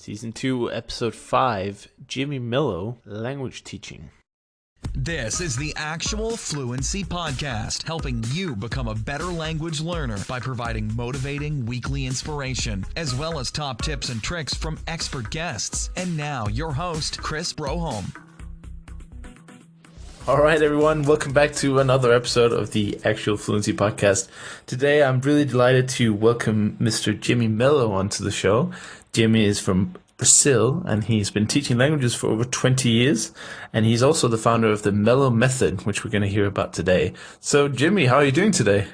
Season 2, Episode 5, Jimmy Mello, Language Teaching. This is the Actual Fluency Podcast, helping you become a better language learner by providing motivating weekly inspiration, as well as top tips and tricks from expert guests. And now, your host, Chris Broholm. All right, everyone, welcome back to another episode of the Actual Fluency Podcast. Today, I'm really delighted to welcome Mr. Jimmy Mello onto the show. Jimmy is from Brazil, and he's been teaching languages for over 20 years, and he's also the founder of the Mello Method, which we're going to hear about today. So, Jimmy, how are you doing today?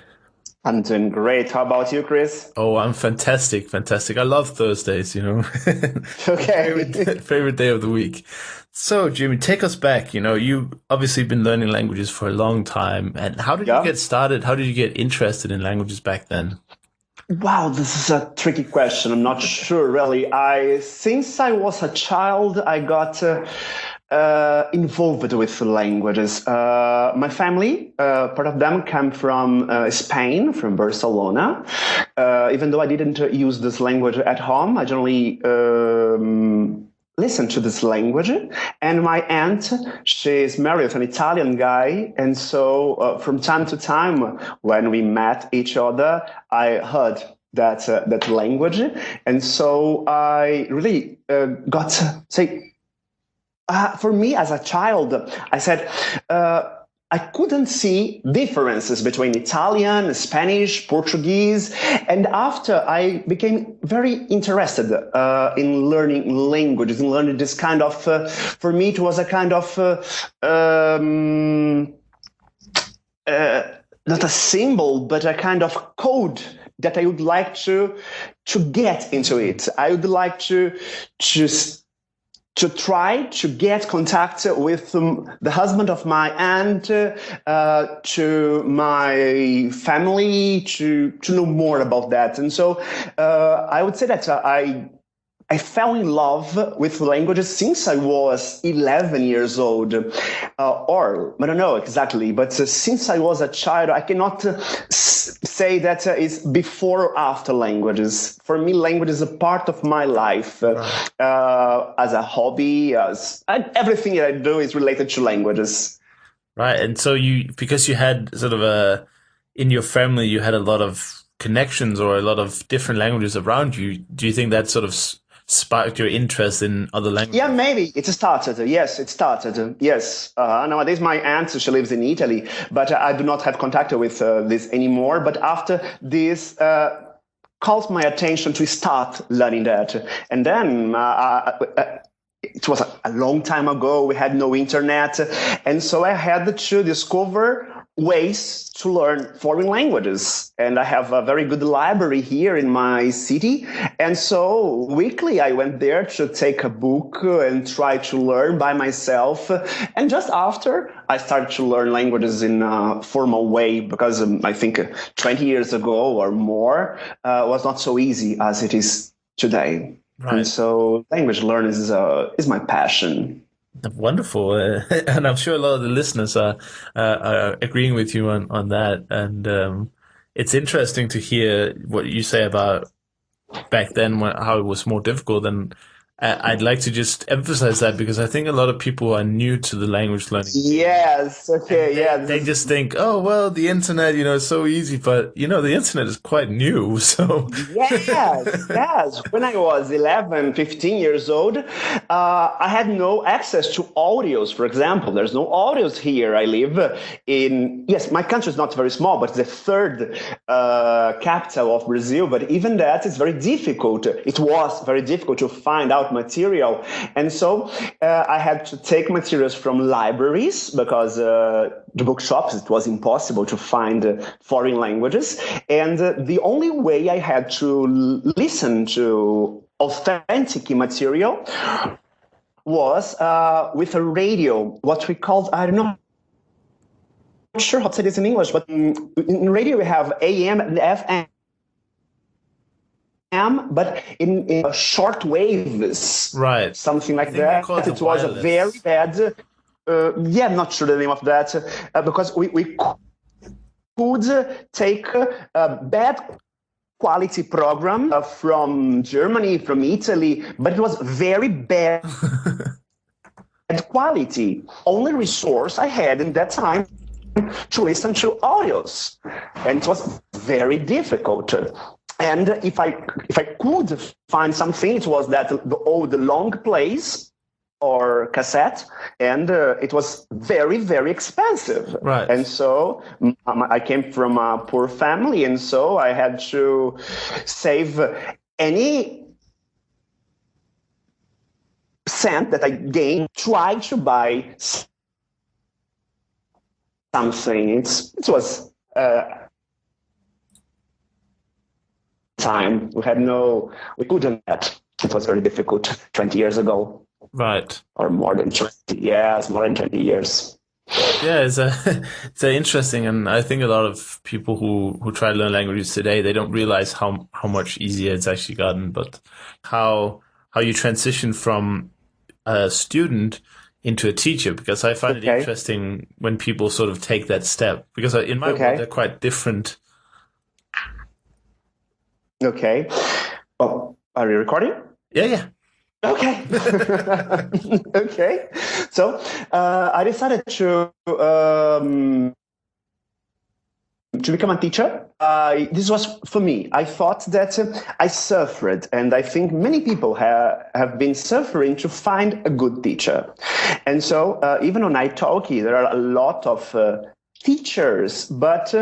I'm doing great. How about you, Chris? Oh, I'm fantastic. I love Thursdays, Okay. favorite day of the week. So, Jimmy, take us back. You've obviously been learning languages for a long time. And how did you get started? How did you get interested in languages back then? Wow, this is a tricky question. I'm not sure, really. Since I was a child, I got involved with languages. My family, part of them came from Spain, from Barcelona. Even though I didn't use this language at home, I generally listen to this language. And my aunt, she's married to an Italian guy. And so from time to time, when we met each other, I heard that language. And so I really got to say, for me as a child, I said, I couldn't see differences between Italian, Spanish, Portuguese. And after I became very interested in learning languages, in learning this kind of, for me, it was a kind of, not a symbol, but a kind of code that I would like to get into it. I would like to try to get contact with the husband of my aunt, to my family, to know more about that. And so I would say that I fell in love with languages since I was 11 years old, or I don't know exactly, but since I was a child, I cannot say that it's before or after languages. For me, language is a part of my life, as a hobby, everything that I do is related to languages. Right, and so because you had sort of in your family, you had a lot of connections or a lot of different languages around you. Do you think that sort of sparked your interest in other languages? Yeah, maybe it started. Yes, it started. Yes. Nowadays, my aunt, she lives in Italy, but I do not have contact with this anymore. But after this, called my attention to start learning that. And then it was a long time ago. We had no internet. And so I had to discover ways to learn foreign languages. And I have a very good library here in my city. And so weekly I went there to take a book and try to learn by myself. And just after, I started to learn languages in a formal way, because I think 20 years ago or more was not so easy as it is today. Right. And so language learning is my passion. Wonderful. And I'm sure a lot of the listeners are agreeing with you on that. And it's interesting to hear what you say about back then, how it was more difficult. And I'd like to just emphasize that, because I think a lot of people are new to the language learning. Yes. Okay. They just think, oh, well, the internet, is so easy. But, the internet is quite new. So Yes. When I was 11, 15 years old, I had no access to audios, for example. There's no audios here. I live yes, my country is not very small, but it's the third capital of Brazil. But even that is very difficult. It was very difficult to find out material. And so I had to take materials from libraries, because the bookshops, it was impossible to find foreign languages. And the only way I had to listen to authentic material was with a radio, what we called, I don't know, I'm not sure how to say this in English, but in radio we have AM and FM. But in short waves, right? Something like that. It was a very bad. I'm not sure the name of that, because we could take bad quality program from Germany, from Italy, but it was very bad quality. Only resource I had in that time to listen to audios, and it was very difficult. And if I could find something, it was that the long plays or cassette, and it was very, very expensive. Right. And so I came from a poor family, and so I had to save any cent that I gained, try to buy something. It was time. We couldn't. It was very difficult 20 years ago. Right. Or more than 20 years, more than 20 years. Yeah, it's interesting, and I think a lot of people who try to learn languages today, they don't realize how much easier it's actually gotten, but how you transition from a student into a teacher, because I find it interesting when people sort of take that step, because in my world they're quite different. Okay. Oh, are you recording? Yeah. Okay. Okay. So I decided to become a teacher. This was for me. I thought that I suffered, and I think many people have been suffering to find a good teacher. And so even on italki, there are a lot of teachers, but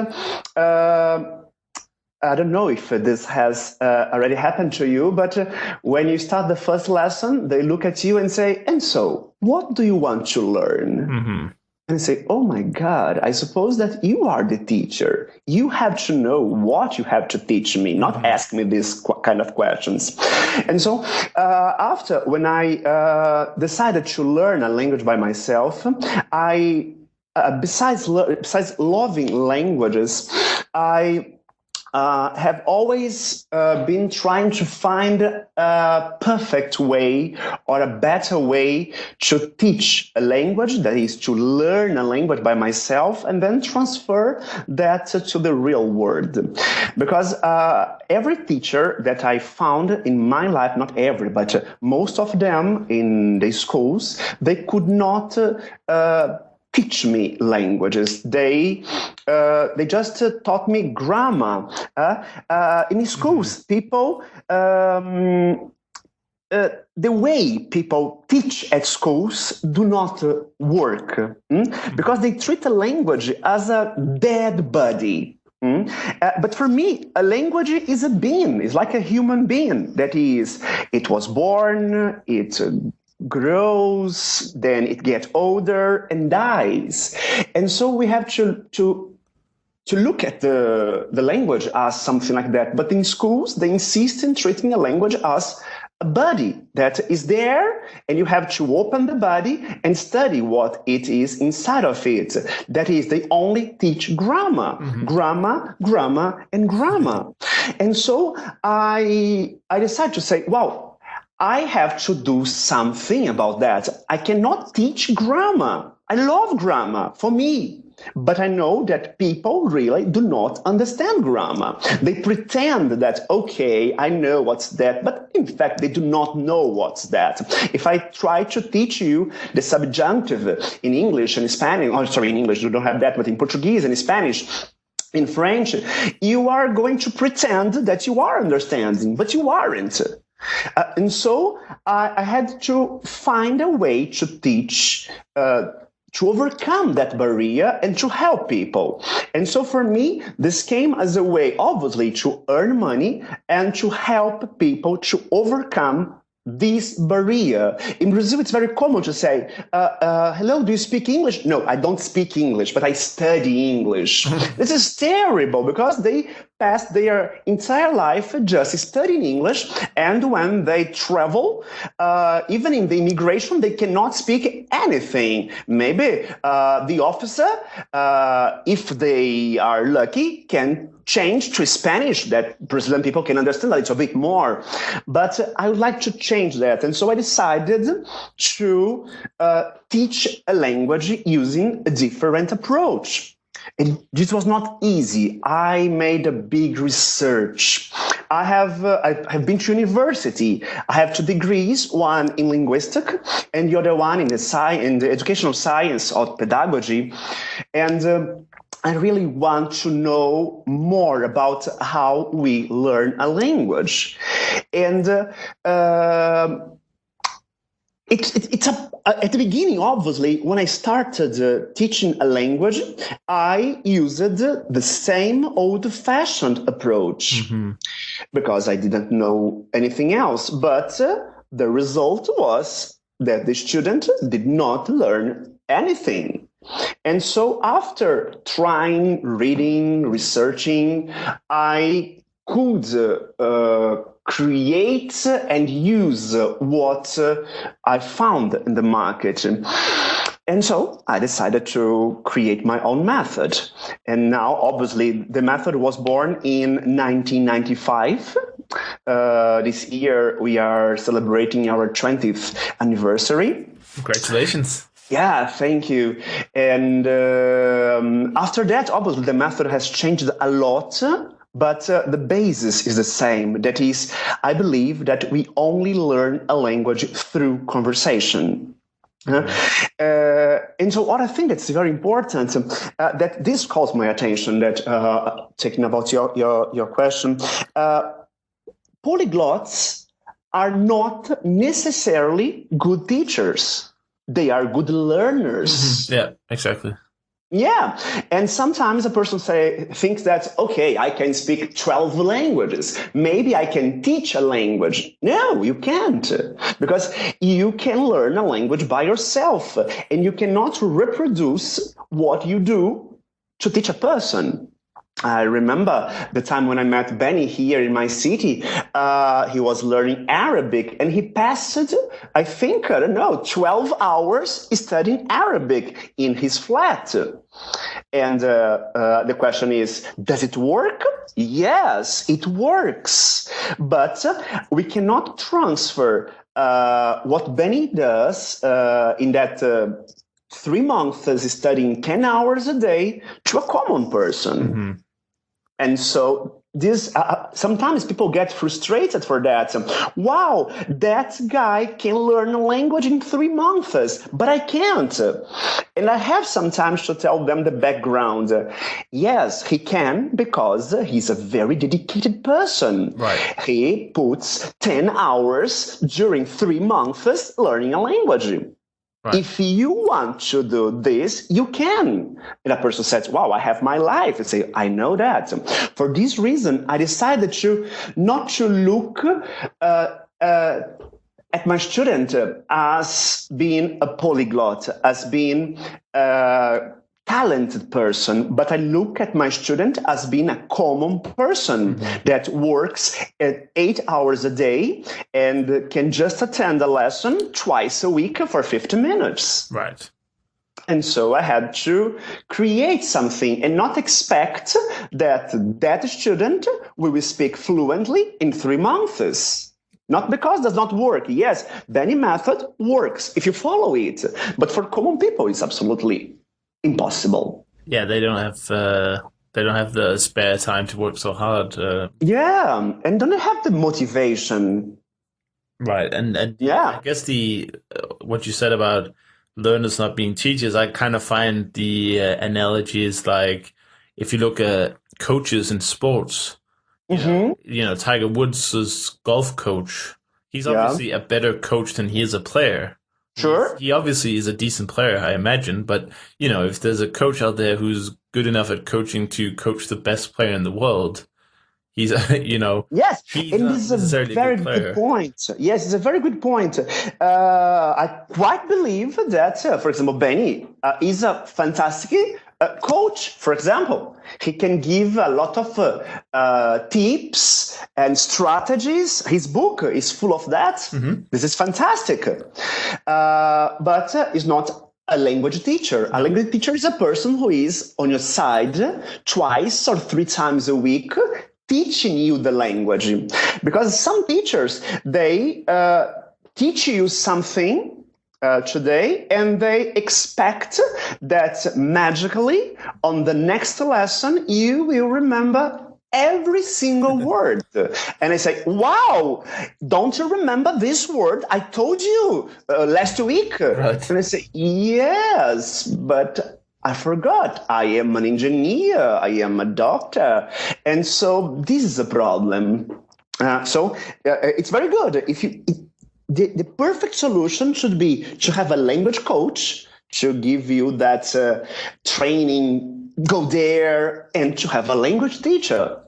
I don't know if this has already happened to you, but when you start the first lesson, they look at you and say, and so, what do you want to learn? Mm-hmm. And say, oh my God, I suppose that you are the teacher. You have to know what you have to teach me, not ask me these kind of questions. And so after, when I decided to learn a language by myself, I, besides loving languages, I have always been trying to find a perfect way or a better way to teach a language, that is to learn a language by myself and then transfer that to the real world. Because every teacher that I found in my life, not every, but most of them in the schools, they could not teach me languages. They just taught me grammar. In schools, people, the way people teach at schools do not work because they treat a language as a dead body. But for me, a language is a being. It's like a human being. That is, it was born, it grows, then it gets older and dies. And so we have to look at the language as something like that. But in schools, they insist in treating a language as a body that is there, and you have to open the body and study what it is inside of it. That is, they only teach grammar, grammar, grammar, and grammar. And so I decided to say, wow, I have to do something about that. I cannot teach grammar. I love grammar for me, but I know that people really do not understand grammar. They pretend that, okay, I know what's that, but in fact, they do not know what's that. If I try to teach you the subjunctive in English and Spanish, in English, you don't have that, but in Portuguese and Spanish, in French, you are going to pretend that you are understanding, but you aren't. And so I had to find a way to teach, to overcome that barrier and to help people. And so for me, this came as a way, obviously, to earn money and to help people to overcome this barrier. In Brazil, it's very common to say, hello, do you speak English? No, I don't speak English, but I study English. This is terrible because they pass their entire life just studying English, and when they travel, even in the immigration, they cannot speak anything. Maybe the officer, if they are lucky, can change to Spanish, that Brazilian people can understand a little bit more. But I would like to change that. And so I decided to teach a language using a different approach. This was not easy. I made a big research. I have been to university. I have 2 degrees, one in linguistic and the other one in the educational science or pedagogy. And I really want to know more about how we learn a language. And it's at the beginning, obviously, when I started teaching a language, I used the same old-fashioned approach because I didn't know anything else. But the result was that the student did not learn anything. And so after trying, reading, researching, I could create and use what I found in the market. And so I decided to create my own method. And now, obviously, the method was born in 1995. This year, we are celebrating our 20th anniversary. Congratulations. Yeah, thank you. And after that, obviously, the method has changed a lot. But the basis is the same. That is, I believe that we only learn a language through conversation. And so what I think that's very important, that this calls my attention, that taking about your question, polyglots are not necessarily good teachers. They are good learners. Yeah, exactly. Yeah, and sometimes a person thinks that, okay, I can speak 12 languages. Maybe I can teach a language. No, you can't, because you can learn a language by yourself, and you cannot reproduce what you do to teach a person. I remember the time when I met Benny here in my city. He was learning Arabic, and he passed, I think, 12 hours studying Arabic in his flat. And the question is, does it work? Yes, it works. But we cannot transfer what Benny does in that 3 months studying 10 hours a day to a common person. And so this sometimes people get frustrated for that. Wow, that guy can learn a language in 3 months, but I can't. And I have sometimes to tell them the background. Yes, he can, because he's a very dedicated person. Right. He puts 10 hours during 3 months learning a language. Right. If you want to do this, you can. And a person says, wow, I have my life. I say, I know that. For this reason, I decided not to look at my student as being a polyglot, as being a talented person, but I look at my student as being a common person that works at 8 hours a day and can just attend a lesson twice a week for 50 minutes. Right. And so I had to create something and not expect that student will speak fluently in 3 months. Not because it does not work. Yes, Benny method works if you follow it. But for common people, it's absolutely impossible. Yeah, they don't have the spare time to work so hard. Yeah, and don't have the motivation. Right, and yeah, I guess what you said about learners not being teachers, I kind of find the analogy is like if you look at coaches in sports. You know, Tiger Woods' golf coach. He's obviously a better coach than he is a player. Sure. He obviously is a decent player, I imagine. But, you know, if there's a coach out there who's good enough at coaching to coach the best player in the world, he's, you know. Yes, he's and this is a very good point. Yes, it's a very good point. I quite believe that, for example, Benny is a fantastic coach, for example. He can give a lot of tips and strategies. His book is full of that. This is fantastic. But he's not a language teacher. A language teacher is a person who is on your side twice or 3 times a week teaching you the language. Because some teachers, they teach you something today, and they expect that magically on the next lesson you will remember every single word. And I say, wow, don't you remember this word I told you last week? Right. And I say, yes, but I forgot. I am an engineer. I am a doctor. And so this is a problem. So it's very good. The perfect solution should be to have a language coach to give you that training, go there, and to have a language teacher.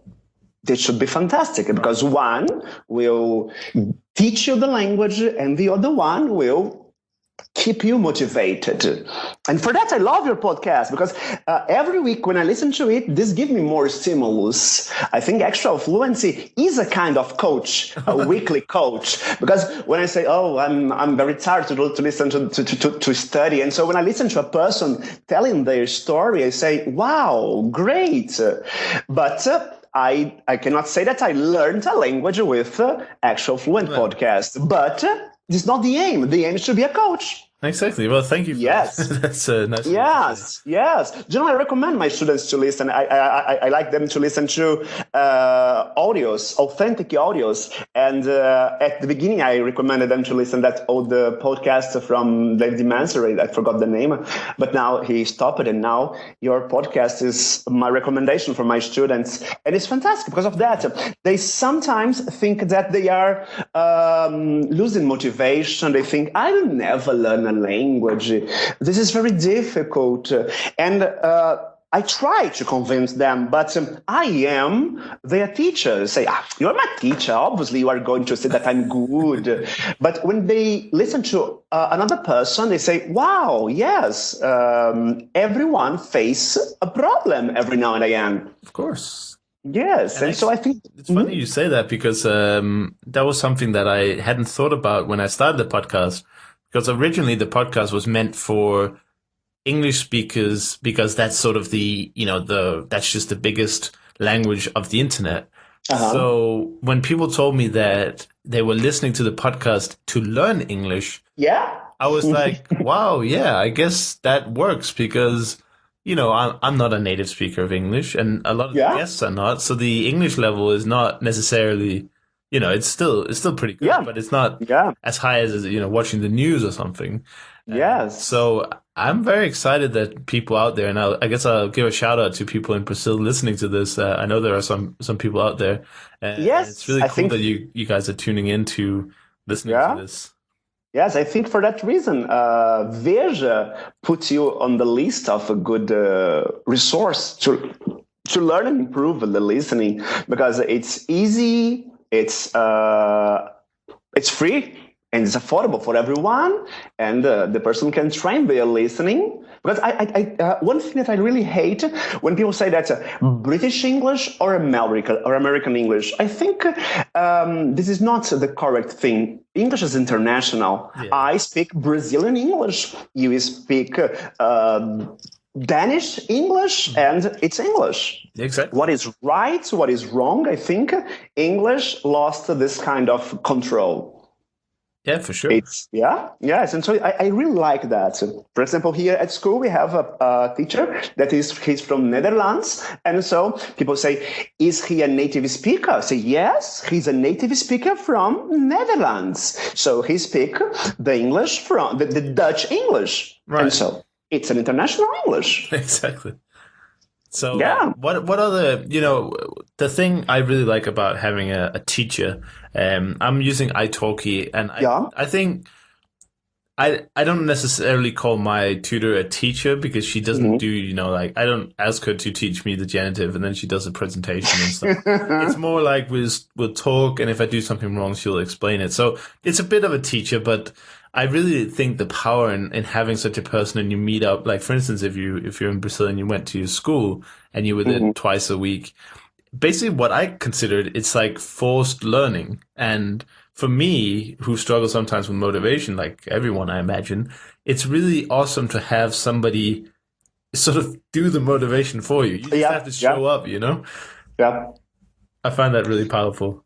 This should be fantastic because one will teach you the language and the other one will keep you motivated. And for that, I love your podcast because every week when I listen to it, this gives me more stimulus. I think Actual Fluency is a kind of coach, a weekly coach, because when I say, oh, I'm very tired to listen to study. And so when I listen to a person telling their story, I say, wow, great. But I cannot say that I learned a language with Actual Fluent podcast, but this is not the aim. The aim is to be a coach. Exactly. Well, thank you for yes. that. That's nice. Yes. You know, I recommend my students to listen. I like them to listen to audios, authentic audios. And at the beginning, I recommended them to listen that old podcast from David Mansour. I forgot the name, but now he stopped it. And now your podcast is my recommendation for my students. And it's fantastic because of that. They sometimes think that they are losing motivation. They think, I will never learn a language. This is very difficult. And I try to convince them, but I am their teacher. Say, you're my teacher. Obviously, you are going to say that I'm good. But when they listen to another person, they say, wow, yes, everyone faces a problem every now and again. Of course. Yes. And so I think it's funny you say that because that was something that I hadn't thought about when I started the podcast. Because originally the podcast was meant for English speakers because that's sort of that's just the biggest language of the internet. So when people told me that they were listening to the podcast to learn English, I was like, wow, yeah, I guess that works because, I'm not a native speaker of English and a lot of the guests are not. So the English level is not necessarily, it's still pretty good, but it's not as high as, watching the news or something. Yes. So I'm very excited that people out there, and I guess I'll give a shout out to people in Brazil listening to this. I know there are some people out there. Yes. It's really cool that you guys are tuning in to listening to this. Yes, I think for that reason, Veja puts you on the list of a good resource to learn and improve the listening because it's easy. It's free and it's affordable for everyone, and the person can train their listening. Because I one thing that I really hate when people say that British English or American English. I think this is not the correct thing. English is international. Yeah. I speak Brazilian English. You speak Danish English, and it's English. Exactly. What is right, what is wrong, I think English lost this kind of control. Yeah, for sure. Yes. And so I really like that. For example, here at school, we have a teacher he's from Netherlands. And so people say, is he a native speaker? I say, yes, he's a native speaker from Netherlands. So he speaks the English from the Dutch English. Right. And so it's an international English. Exactly. So what other, the thing I really like about having a teacher, I'm using italki, and I think I don't necessarily call my tutor a teacher because she doesn't do, I don't ask her to teach me the genitive and then she does a presentation and stuff. It's more like we'll talk, and if I do something wrong, she'll explain it. So it's a bit of a teacher, but I really think the power in having such a person and you meet up, like for instance, if you're in Brazil and you went to your school and you were there twice a week, basically what I considered, it's like forced learning. And for me, who struggle sometimes with motivation, like everyone, I imagine, it's really awesome to have somebody sort of do the motivation for you. You just have to show up, Yeah. I find that really powerful.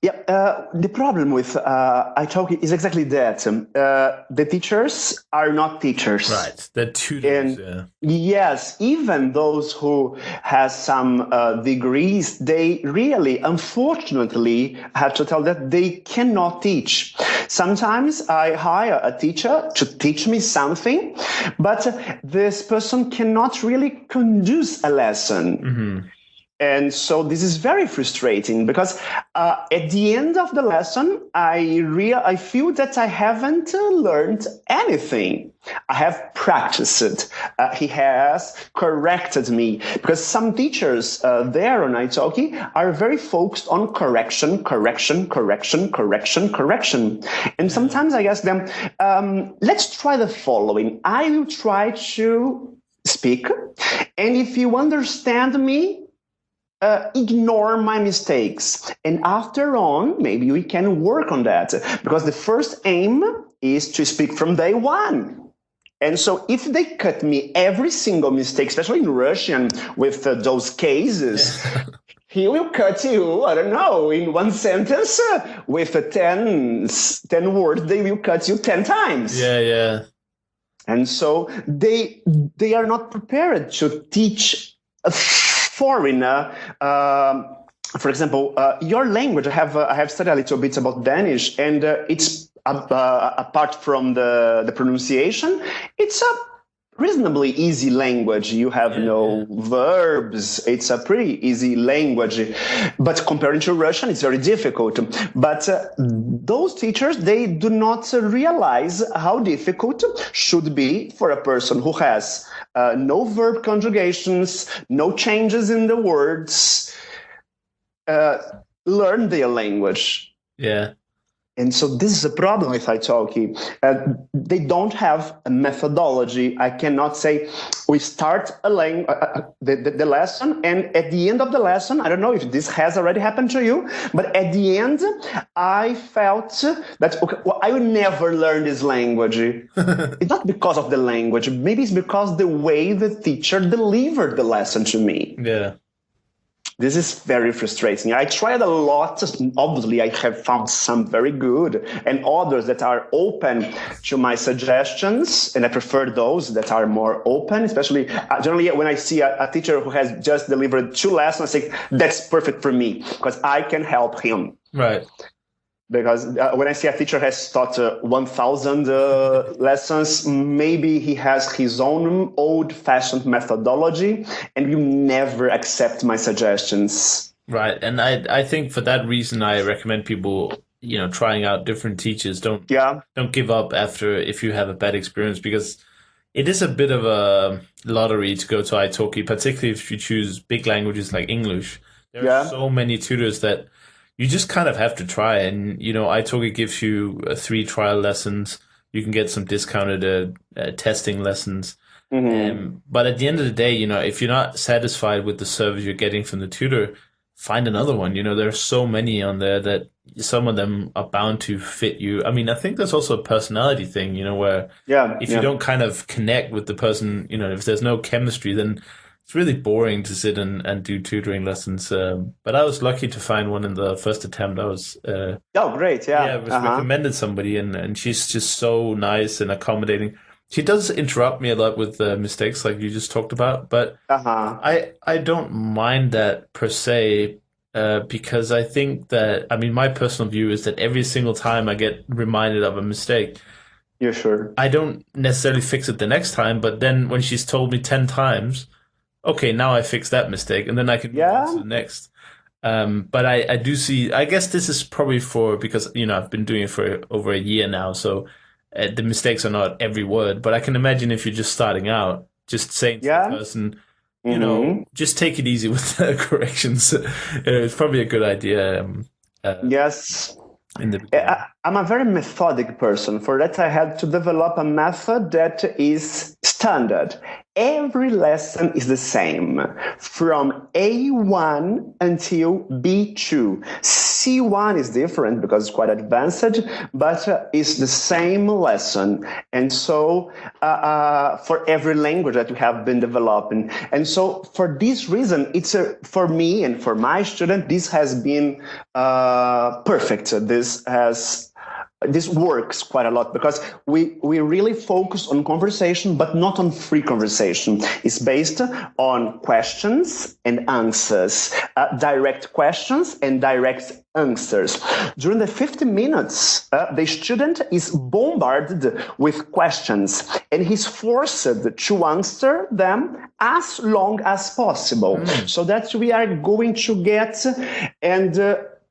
Yeah, the problem with italki is exactly that. The teachers are not teachers. Right, the tutors. And yes, even those who has some degrees, they really, unfortunately, have to tell that they cannot teach. Sometimes I hire a teacher to teach me something, but this person cannot really conduce a lesson. Mm-hmm. And so this is very frustrating because at the end of the lesson, I feel that I haven't learned anything. I have practiced it. He has corrected me because some teachers there on Italki are very focused on correction. And sometimes I ask them, let's try the following. I will try to speak. And if you understand me, ignore my mistakes. And after on, maybe we can work on that. Because the first aim is to speak from day one. And so if they cut me every single mistake, especially in Russian with those cases, he will cut you, I don't know, in one sentence with 10 words, they will cut you 10 times. Yeah. And so they are not prepared to teach a foreigner, for example, your language. I have studied a little bit about Danish, and it's apart from the pronunciation, it's a reasonably easy language. You have no verbs. It's a pretty easy language, but comparing to Russian, it's very difficult. But those teachers, they do not realize how difficult should be for a person who has no verb conjugations, no changes in the words, learn their language. Yeah. And so this is a problem with Italki. They don't have a methodology. I cannot say we start the lesson, and at the end of the lesson, I don't know if this has already happened to you, but at the end, I felt that I will never learn this language. It's not because of the language. Maybe it's because the way the teacher delivered the lesson to me. Yeah. This is very frustrating. I tried a lot. Obviously, I have found some very good and others that are open to my suggestions. And I prefer those that are more open, especially generally when I see a teacher who has just delivered 2 lessons, I think that's perfect for me because I can help him. Right. Because when I see a teacher has taught 1,000 lessons, maybe he has his own old-fashioned methodology, and you never accept my suggestions. Right, and I think for that reason, I recommend people, trying out different teachers. Don't give up if you have a bad experience, because it is a bit of a lottery to go to Italki, particularly if you choose big languages like English. There are so many tutors that you just kind of have to try. And, Italki gives you 3 trial lessons. You can get some discounted testing lessons. Mm-hmm. But at the end of the day, if you're not satisfied with the service you're getting from the tutor, find another one. There are so many on there that some of them are bound to fit you. I mean, I think there's also a personality thing, where if you don't kind of connect with the person, if there's no chemistry, then it's really boring to sit and do tutoring lessons. But I was lucky to find one in the first attempt. I was great. Yeah, I was recommended somebody, and she's just so nice and accommodating. She does interrupt me a lot with mistakes like you just talked about, but I don't mind that per se, because I think that, my personal view is that every single time I get reminded of a mistake, you're sure I don't necessarily fix it the next time, but then when she's told me 10 times, okay, now I fix that mistake, and then I can move on to the next. But I do see, I guess this is probably because, I've been doing it for over a year now, so the mistakes are not every word, but I can imagine if you're just starting out, just saying to the person, just take it easy with the corrections. It's probably a good idea. Yes. I'm a very methodic person. For that, I had to develop a method that is standard. Every lesson is the same, from A1 until B2. C1 is different because it's quite advanced, but it's the same lesson. And so for every language that we have been developing. And so for this reason, for me and for my student, this has been perfect. This works quite a lot because we really focus on conversation, but not on free conversation. It's based on questions and answers, direct questions and direct answers. During the 50 minutes, the student is bombarded with questions and he's forced to answer them as long as possible so that we are going to get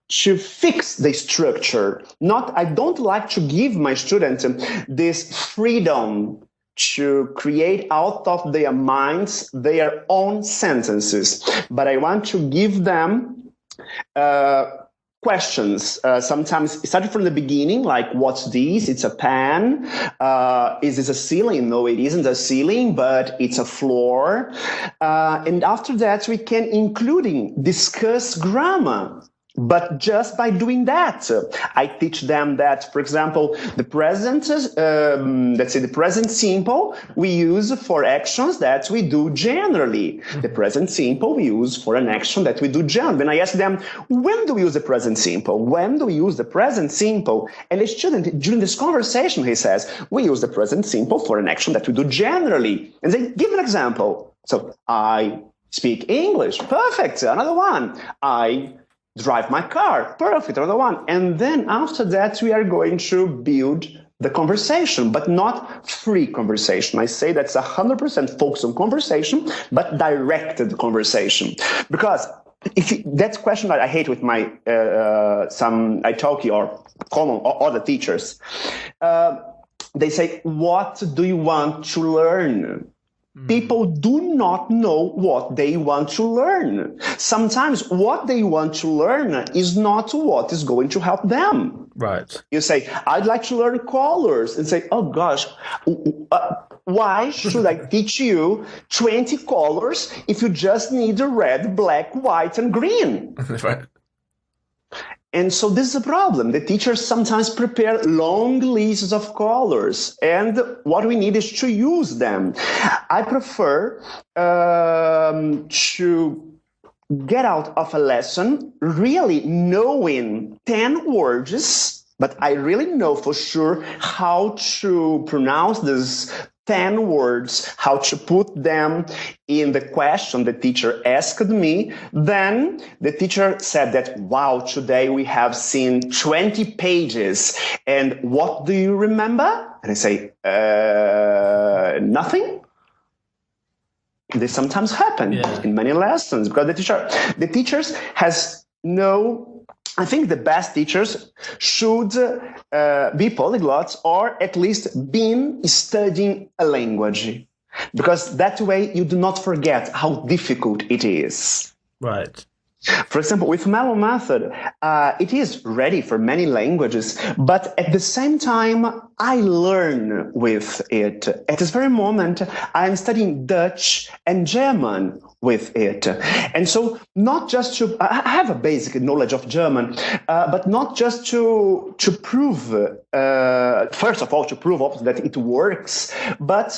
to fix the structure. I don't like to give my students this freedom to create out of their minds their own sentences, but I want to give them questions, sometimes starting from the beginning, like, what's this? It's a pen. Is this a ceiling? No, it isn't a ceiling, but it's a floor. And after that, we can discuss grammar. But just by doing that, I teach them that, for example, the present, let's say the present simple, we use for actions that we do generally. The present simple we use for an action that we do generally. When I ask them, when do we use the present simple? When do we use the present simple? And the student, during this conversation, he says, we use the present simple for an action that we do generally. And they give an example. So, I speak English. Perfect. Another one. I drive my car. Perfect. Another one. And then after that, we are going to build the conversation, but not free conversation. I say that's 100% focused on conversation, but directed conversation. Because that's a question that I hate with my some Italki or common or other teachers. They say, what do you want to learn? People do not know what they want to learn. Sometimes what they want to learn is not what is going to help them. Right. You say, I'd like to learn colors. And say, oh gosh, why should I teach you 20 colors if you just need red, black, white, and green? Right. And so this is a problem. The teachers sometimes prepare long lists of colors, and what we need is to use them. I prefer to get out of a lesson really knowing 10 words, but I really know for sure how to pronounce these 10 words, how to put them in the question the teacher asked me. Then the teacher said that, wow, today we have seen 20 pages. And what do you remember? And I say, nothing. This sometimes happens in many lessons because the teachers has no. I think the best teachers should be polyglots or at least been studying a language, because that way you do not forget how difficult it is. Right. For example, with Mello Method, it is ready for many languages, but at the same time, I learn with it. At this very moment, I'm studying Dutch and German with it. And so not just to, I have a basic knowledge of German, but not just to prove, first of all, to prove that it works, but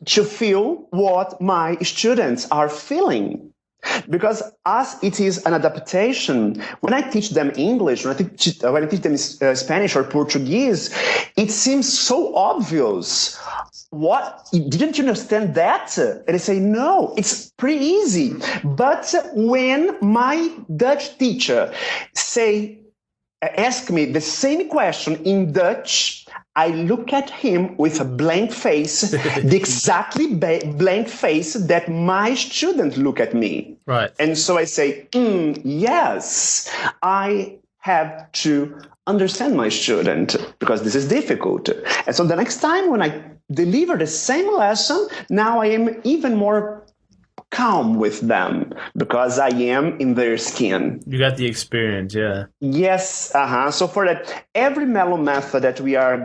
to feel what my students are feeling. Because as it is an adaptation, when I teach them English, when I teach them Spanish or Portuguese, it seems so obvious. What? Didn't you understand that? And I say, no, it's pretty easy. But when my Dutch teacher ask me the same question in Dutch, I look at him with a blank face, the exactly blank face that my student look at me. Right. And so I say, yes, I have to understand my student because this is difficult. And so the next time when I deliver the same lesson, now I am even more calm with them because I am in their skin. You got the experience, yeah. Yes, so for that, every Mello Method that we are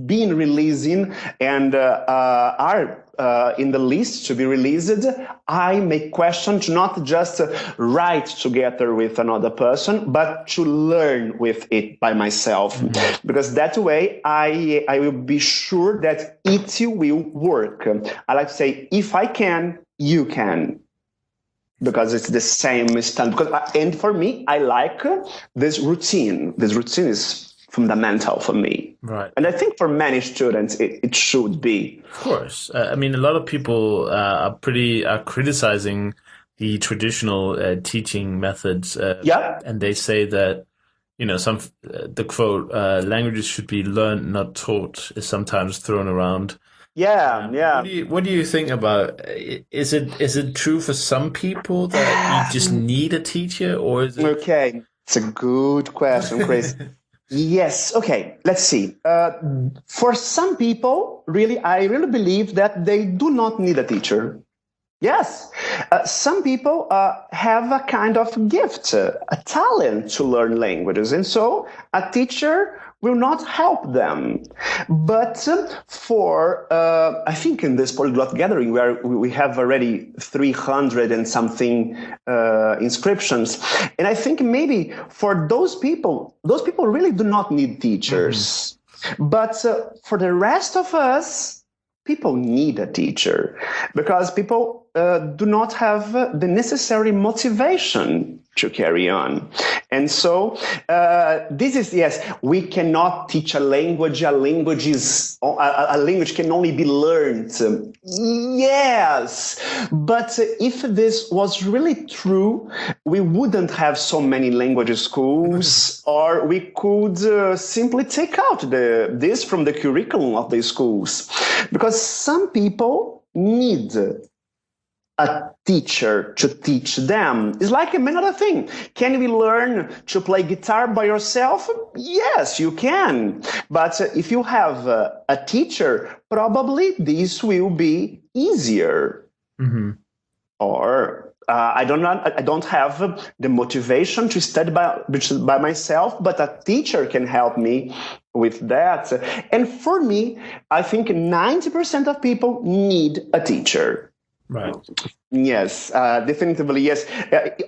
being releasing and are in the list to be released, I make question to not just write together with another person, but to learn with it by myself. Because that way I will be sure that it will work. I like to say, if I can, you can. Because it's the same standard. And for me, I like this routine. This routine is fundamental for me. Right. And I think for many students, it should be. Of course. I mean, a lot of people are criticizing the traditional teaching methods. Yeah. And they say that, the quote, languages should be learned, not taught, is sometimes thrown around. Yeah. What do you think about is it true for some people that you just need a teacher, or is it... Okay, it's a good question, Chris. Yes. Okay. Let's see. For some people, I really believe that they do not need a teacher. Yes. Some people have a kind of gift, a talent to learn languages, and so a teacher will not help them. But I think in this polyglot gathering where we have already 300 and something inscriptions, and I think maybe for those people really do not need teachers. But for the rest of us, people need a teacher because people do not have the necessary motivation to carry on. And so this is, yes, we cannot teach a language. A language can only be learned. Yes, but if this was really true, we wouldn't have so many language schools, or we could simply take out this from the curriculum of the schools, because some people need a teacher to teach them. It's like another thing. Can we learn to play guitar by yourself? Yes, you can. But if you have a teacher, probably this will be easier. Or I don't have the motivation to study by myself, but a teacher can help me with that. And for me, I think 90% of people need a teacher. Right. Yes, definitively, yes.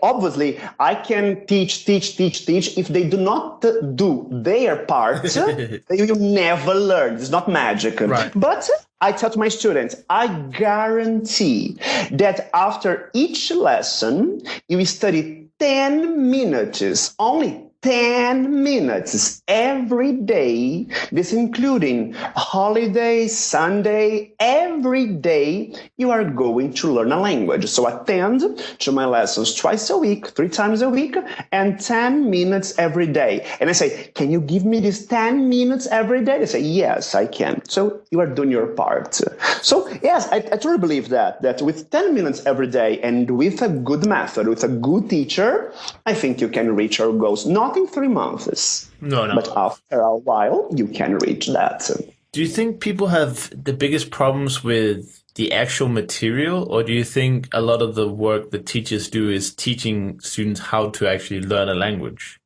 Obviously, I can teach. If they do not do their part, they will never learn. It's not magic. Right. But I tell to my students, I guarantee that after each lesson, you will study 10 minutes, only 10 minutes every day, this including holiday, Sunday, every day, you are going to learn a language. So attend to my lessons twice a week, 3 times a week, and 10 minutes every day. And I say, can you give me these 10 minutes every day? They say, yes, I can. So you are doing your part. So yes, I truly believe that with 10 minutes every day and with a good method, with a good teacher, I think you can reach your goals. Not in 3 months. No. But after a while, you can reach that. Do you think people have the biggest problems with the actual material, or do you think a lot of the work that teachers do is teaching students how to actually learn a language?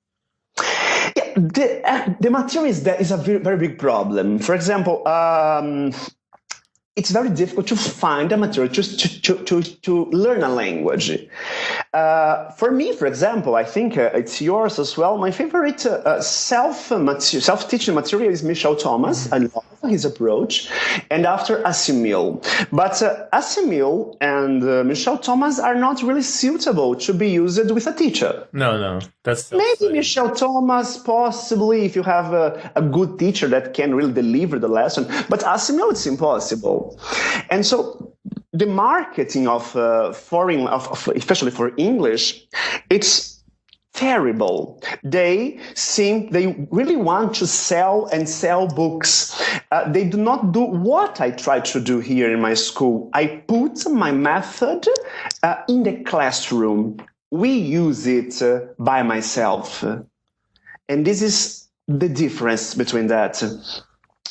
Yeah, the material is a very, very big problem. For example, it's very difficult to find a material to learn a language. For me, for example, I think it's yours as well. My favorite self-teaching material is Michel Thomas. I love his approach. And after Assimil. But Assimil and Michel Thomas are not really suitable to be used with a teacher. No. That's maybe Michel Thomas, possibly, if you have a good teacher that can really deliver the lesson. But Assimil, it's impossible. And so the marketing of especially for English, it's terrible. They really want to sell books. They do not do what I try to do here in my school. I put my method in the classroom. We use it by myself. And this is the difference between that.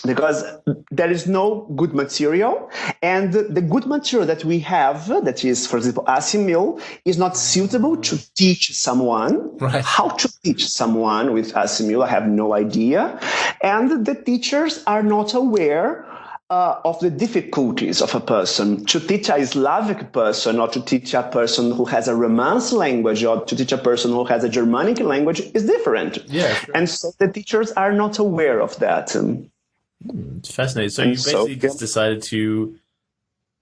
because there is no good material, and the good material that we have, that is, for example, Assimil, is not suitable to teach someone. Right. How to teach someone with Assimil, I have no idea. And the teachers are not aware of the difficulties of a person. To teach a Slavic person, or to teach a person who has a Romance language, or to teach a person who has a Germanic language is different. Yeah, sure. And so the teachers are not aware of that. It's fascinating. So you basically just decided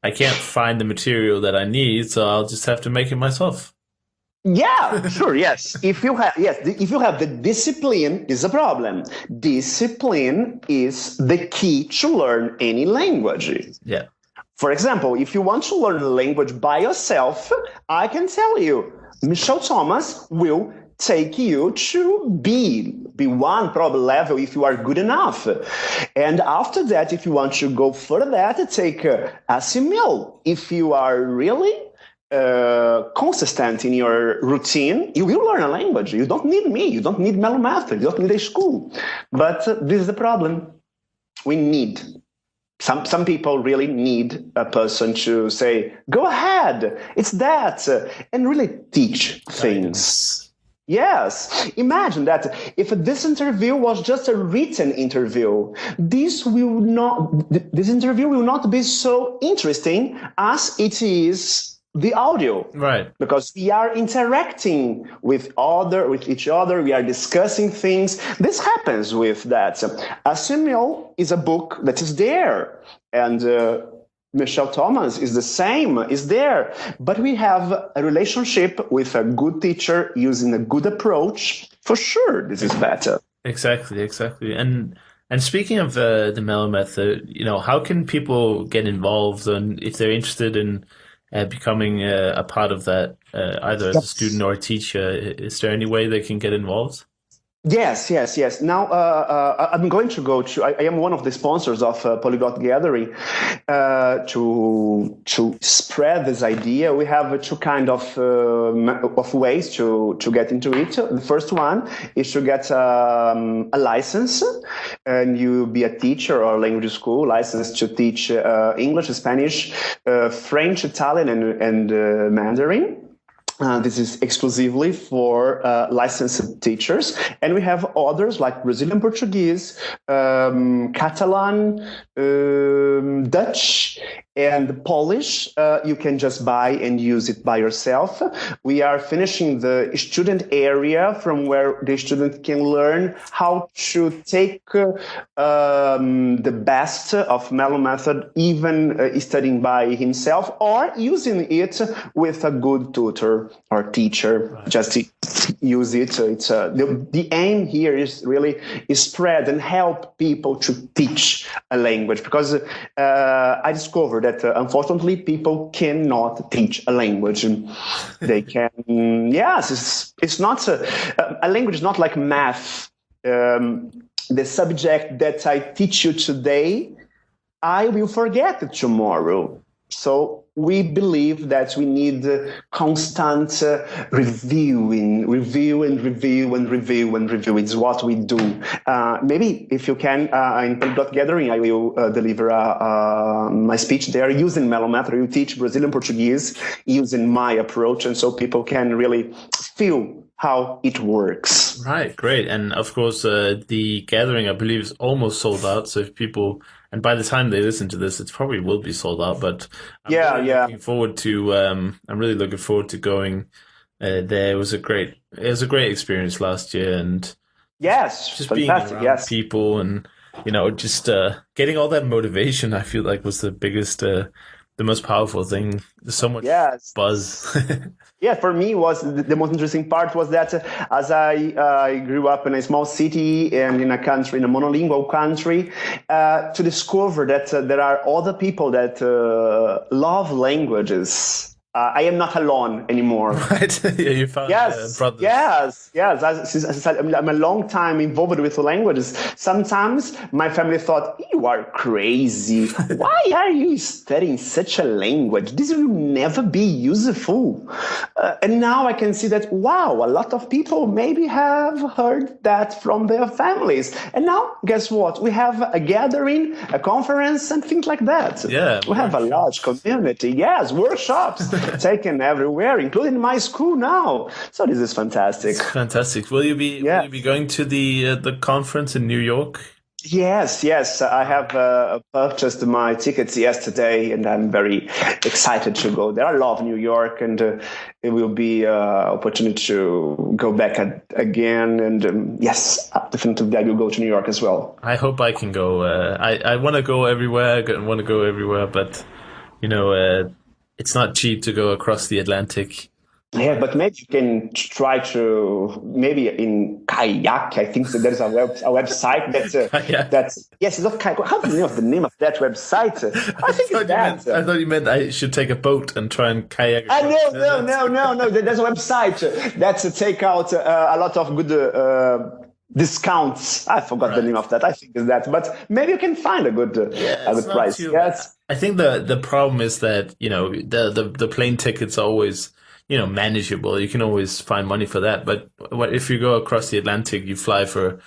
I can't find the material that I need, so I'll just have to make it myself. Yeah, sure, yes. If you have the discipline, is a problem. Discipline is the key to learn any language. Yeah. For example, if you want to learn a language by yourself, I can tell you, Michel Thomas will take you to B1 probably level if you are good enough. And after that, if you want to go further that, take Assimil. If you are really consistent in your routine, you will learn a language. You don't need me. You don't need Mello Method. You don't need a school. But this is the problem. We need some people really need a person to say, go ahead, it's that, and really teach things. Yes, imagine that if this interview was just a written interview, this interview will not be so interesting as it is the audio. Right. Because we are interacting with each other, we are discussing things. This happens with that. Assimil is a book that is there, and Michel Thomas is the same, is there. But we have a relationship with a good teacher using a good approach. For sure, this is better. Exactly. And speaking of the Mello Method, how can people get involved, and if they're interested in becoming a part of that, either as a student or a teacher, is there any way they can get involved? Yes. Now, I'm going to go to. I am one of the sponsors of Polyglot Gathering to spread this idea. We have two kind of ways to get into it. The first one is to get a license, and you be a teacher or language school license to teach English, Spanish, French, Italian, and Mandarin. This is exclusively for licensed teachers. And we have others like Brazilian Portuguese, Catalan, Dutch, and Polish. You can just buy and use it by yourself. We are finishing the student area from where the student can learn how to take the best of Mello Method, even studying by himself or using it with a good tutor or teacher. Right. Just use it. It's the aim here is really spread and help people to teach a language, because I discovered that unfortunately people cannot teach a language. They can, yes, it's not a language is not like math. The subject that I teach you today, I will forget it tomorrow. So we believe that we need constant review. It's what we do. Maybe if you can, in Polyglot Gathering, I will deliver my speech there using Mello Method. You teach Brazilian Portuguese using my approach, and so people can really feel how it works. Right, great. And of course, the gathering, I believe, is almost sold out. So if people, and by the time they listen to this, it probably will be sold out. But I'm looking forward to. I'm really looking forward to going there. It was a great experience last year, and just being around people, and just getting all that motivation. I feel like was the biggest, the most powerful thing. There's so much buzz. Yeah, for me, was the most interesting part was that as I grew up in a small city and in a monolingual country, to discover that there are other people that love languages I am not alone anymore. Right? Yeah, you found Yes, brothers. yes, yes. As I said, I'm a long time involved with languages. Sometimes my family thought, you are crazy. Why are you studying such a language? This will never be useful. And now I can see that, wow, a lot of people maybe have heard that from their families. And now, guess what? We have a gathering, a conference, and things like that. Yeah, We have a large workshops. community. Yes, workshops taken everywhere, including my school now. So this is fantastic. It's fantastic. Will you be Yes. going to the conference in New York? Yes, yes. I have purchased my tickets yesterday, and I'm very excited to go there. I love New York, and it will be an opportunity to go back again. And yes, definitely I will go to New York as well. I hope I can go. I want to go everywhere. I want to go everywhere, but you know, it's not cheap to go across the Atlantic. Yeah, but maybe you can try to maybe in kayak. I think that there's a website Kayak. yes, it's not kayak. How do you know the name of that website? I think it's that. I thought you meant I should take a boat and try and kayak I across the no, no, Atlantic. no, no, no. There's a website that's take out a lot of good discounts. I forgot the Right. name of that. I think it's that, but maybe you can find Yeah, a it's good not price. too bad. Yes, I think the problem is that, the plane tickets are always, manageable. You can always find money for that. But if you go across the Atlantic, you fly for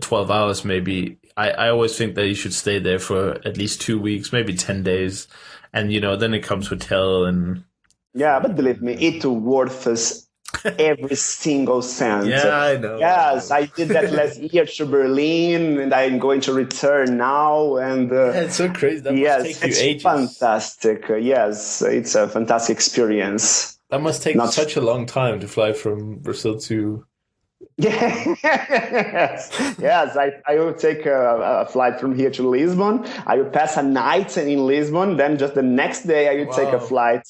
12 hours maybe. I always think that you should stay there for at least 2 weeks, maybe 10 days. And, then it comes hotel and yeah, but food. believe me, And, it worth us every single cent. yeah, I know. I Yes, know. I did that last year to Berlin, and I'm going to return now. And Yeah, it's so crazy. That must yes, take you it's ages. fantastic. Yes, it's a fantastic experience. That must take Not such a long time to fly from Brazil to. yes, yes. I will take a flight from here to Lisbon. I will pass a night in Lisbon. Then just the next day, I will take a Wow. flight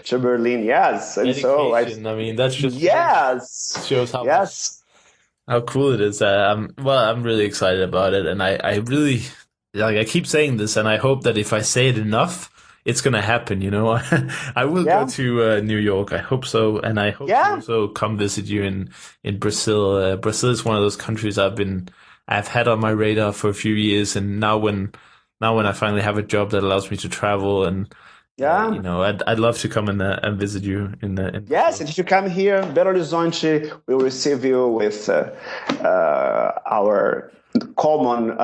to Berlin. Yes, and so I. Dedication. I mean, that's just Yes, shows how much yes. how cool it is. I'm really excited about it, and I really like. I keep saying this, and I hope that if I say it enough, it's gonna happen. I will go Yeah, to New York. I hope so, and I hope to yeah, also come visit you in Brazil. Brazil is one of those countries I've had on my radar for a few years, and now when I finally have a job that allows me to travel, and yeah. I'd love to come and visit you in Yes, Brazil. and if you come here, Belo Horizonte will receive you with our common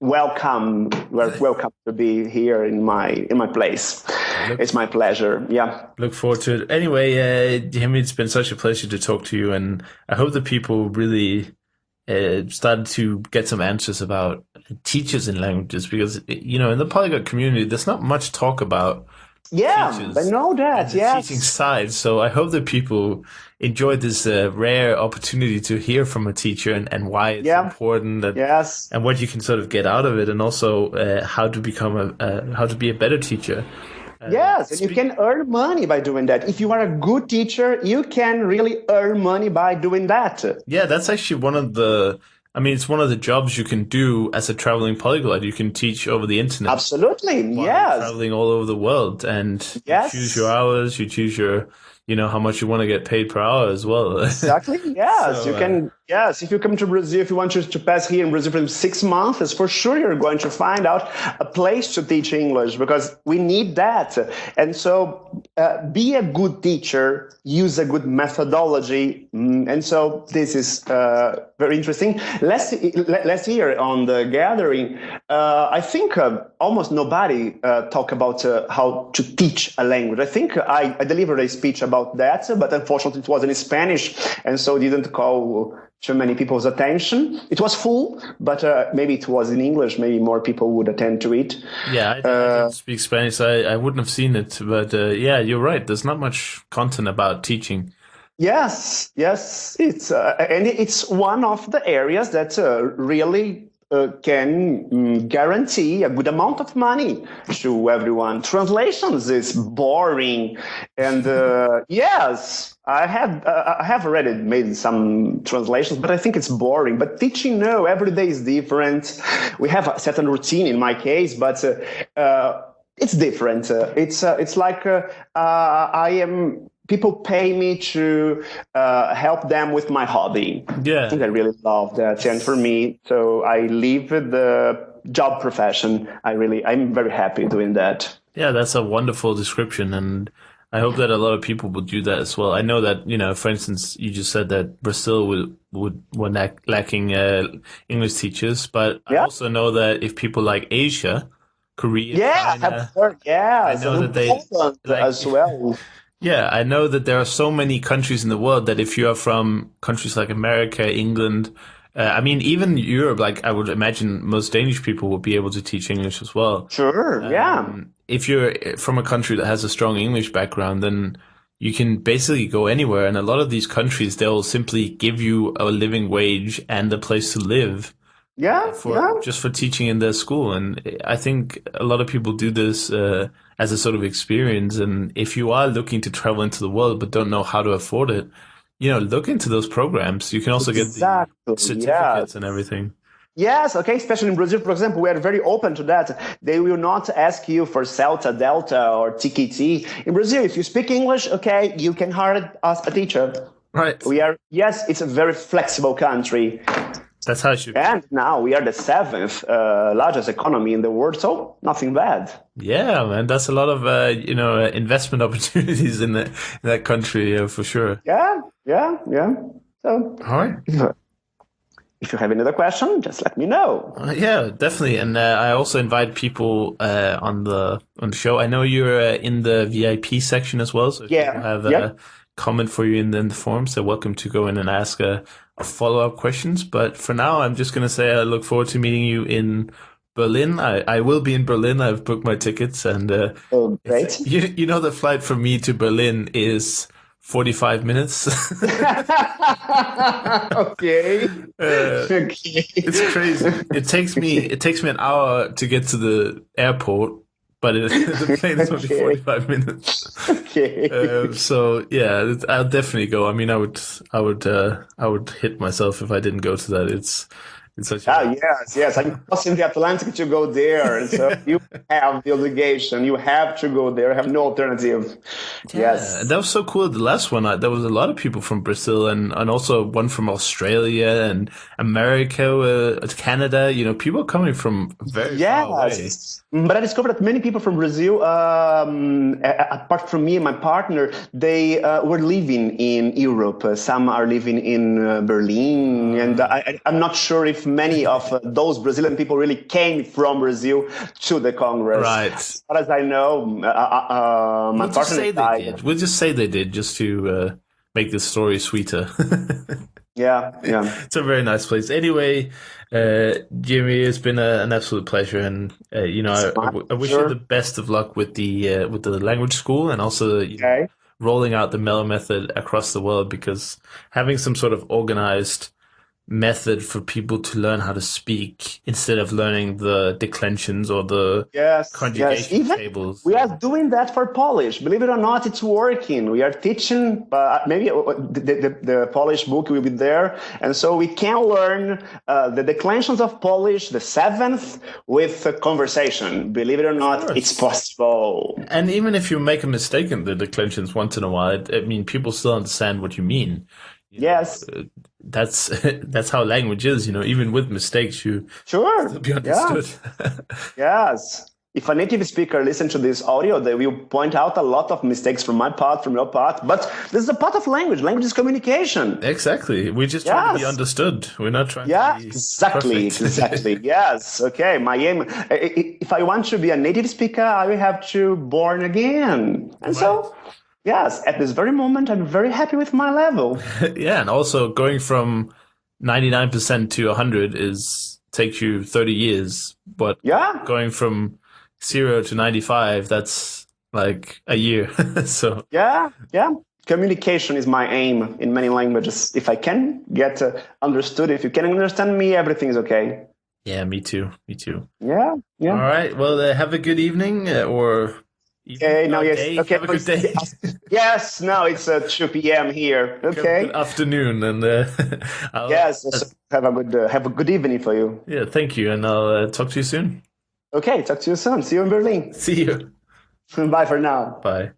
welcome. We're welcome to be here in my place. I look It's my pleasure. Yeah. Look forward to it. Anyway, Jimmy, it's been such a pleasure to talk to you, and I hope that people really started to get some answers about teachers in languages because, in the polyglot community, there's not much talk about Yeah, I teachers know and that. the teaching Yes. side. So I hope that people enjoyed this rare opportunity to hear from a teacher and why it's Yeah. important Yes. and what you can sort of get out of it, and also how to become how to be a better teacher. Yes, and you Speak. can earn money by doing that. If you are a good teacher, you can really earn money by doing that. Yeah, that's actually it's one of the jobs you can do as a traveling polyglot. You can teach over the internet Absolutely. while you're Yes. traveling all over the world, and you choose your Yes. hours, you choose how much you want to get paid per hour as well. Exactly. Yes, you So, can. Yes, if you come to Brazil, if you want to pass here in Brazil for 6 months, for sure you're going to find out a place to teach English because we need that. And so, be a good teacher, use a good methodology, and so this is very interesting. Last year on the gathering, I think almost nobody talk about how to teach a language. I think I delivered a speech about that, but unfortunately it was in Spanish, and so didn't call too many people's attention. It was full, but maybe it was in English. Maybe more people would attend to it. yeah, I don't speak Spanish. I wouldn't have seen it, but yeah, you're right. There's not much content about teaching. Yes, yes, and it's one of the areas that really can guarantee a good amount of money to everyone. Translations is boring, and yes, I have already made some translations, but I think it's boring. But teaching, no, every day is different. We have a certain routine in my case, but It's different. It's like I am. People pay me to help them with my hobby. I think I really love that, and for me, so I leave the job profession. I'm very happy doing that. Yeah, that's a wonderful description, and I hope that a lot of people will do that as well. I know that, for instance, you just said that Brazil would were lacking English teachers, but I Yeah. also know that if people like Asia, Korea, Yeah, I have China, heard. I Yes, know that and they Poland like. as well. Yeah, I know that there are so many countries in the world that if you are from countries like America, England, I mean, even Europe, like I would imagine most Danish people would be able to teach English as well. Sure. Yeah. If you're from a country that has a strong English background, then you can basically go anywhere. And a lot of these countries, they'll simply give you a living wage and a place to live Yeah. Yeah. for teaching in their school. And I think a lot of people do this as a sort of experience. And if you are looking to travel into the world but don't know how to afford it, look into those programs. You can also get the Exactly. Yeah. certificates and everything. Yes, okay, especially in Brazil, for example, we are very open to that. They will not ask you for Celta, Delta, or TKT. In Brazil, if you speak English, okay, you can hire us a teacher. Right. Yes, it's a very flexible country. That's how it should be. And now we are the seventh largest economy in the world, so nothing bad. Yeah, man, that's a lot of investment opportunities in that country for sure. Yeah. So, all right. If you have another question, just let me know. Yeah, definitely. And I also invite people on the show. I know you're in the VIP section as well, so if people have a comment for you in the forum, so welcome to go in and ask a follow-up questions. But for now, I'm just going to say I look forward to meeting you in Berlin. I will be in Berlin. I've booked my tickets, and great. You know, the flight from me to Berlin is 45 minutes. Okay. It's crazy. It takes me an hour to get to the airport, but the plane is only 45 minutes. Okay. So yeah, I'll definitely go. I mean, I would hit myself if I didn't go to that. It's such a... yes. I'm crossing the Atlantic to go there. So you have the obligation. You have to go there. I have no alternative. Yeah, yes. that was so cool. The last one, there was a lot of people from Brazil and also one from Australia and America, Canada. People coming from very far away. But I discovered that many people from Brazil, apart from me and my partner, they were living in Europe. Some are living in Berlin. And I'm not sure if many of those Brazilian people really came from Brazil to the Congress. Right. As far as I know, my partner We'll just say they did, just to make the story sweeter. Yeah. It's a very nice place. Anyway, Jimmy, it's been an absolute pleasure, and I wish you the best of luck with the language school, and also rolling out the Mello Method across the world, because having some sort of organized method for people to learn how to speak instead of learning the declensions or the conjugation tables. We are doing that for Polish. Believe it or not, it's working. We are teaching, maybe the Polish book will be there. And so we can learn the declensions of Polish, the seventh, with a conversation. Believe it or not, it's possible. And even if you make a mistake in the declensions once in a while, people still understand what you mean. Yes. That's how language is, even with mistakes, you still be understood. Yes. If a native speaker listens to this audio, they will point out a lot of mistakes from my part, from your part, but this is a part of language. Language is communication. Exactly. We just try to be understood. We're not trying to be exactly. Yes. Okay. My aim, if I want to be a native speaker, I will have to born again. And so... Yes, at this very moment, I'm very happy with my level. Yeah, and also going from 99% to 100 takes you 30 years, but going from 0 to 95, that's like a year. So yeah. Communication is my aim in many languages. If I can get understood, if you can understand me, everything is okay. Yeah, me too. Yeah. All right. Well, have a good evening or... Okay, now yes. Day. Okay. Have a good day. Yes, now it's 2 p.m. here. Okay. Good afternoon, and yes. Have a good evening for you. Yeah, thank you, and I'll talk to you soon. Okay, talk to you soon. See you in Berlin. See you. Bye for now. Bye.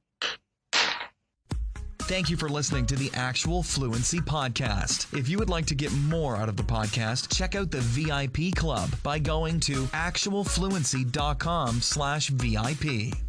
Thank you for listening to the Actual Fluency Podcast. If you would like to get more out of the podcast, check out the VIP Club by going to actualfluency.com/VIP.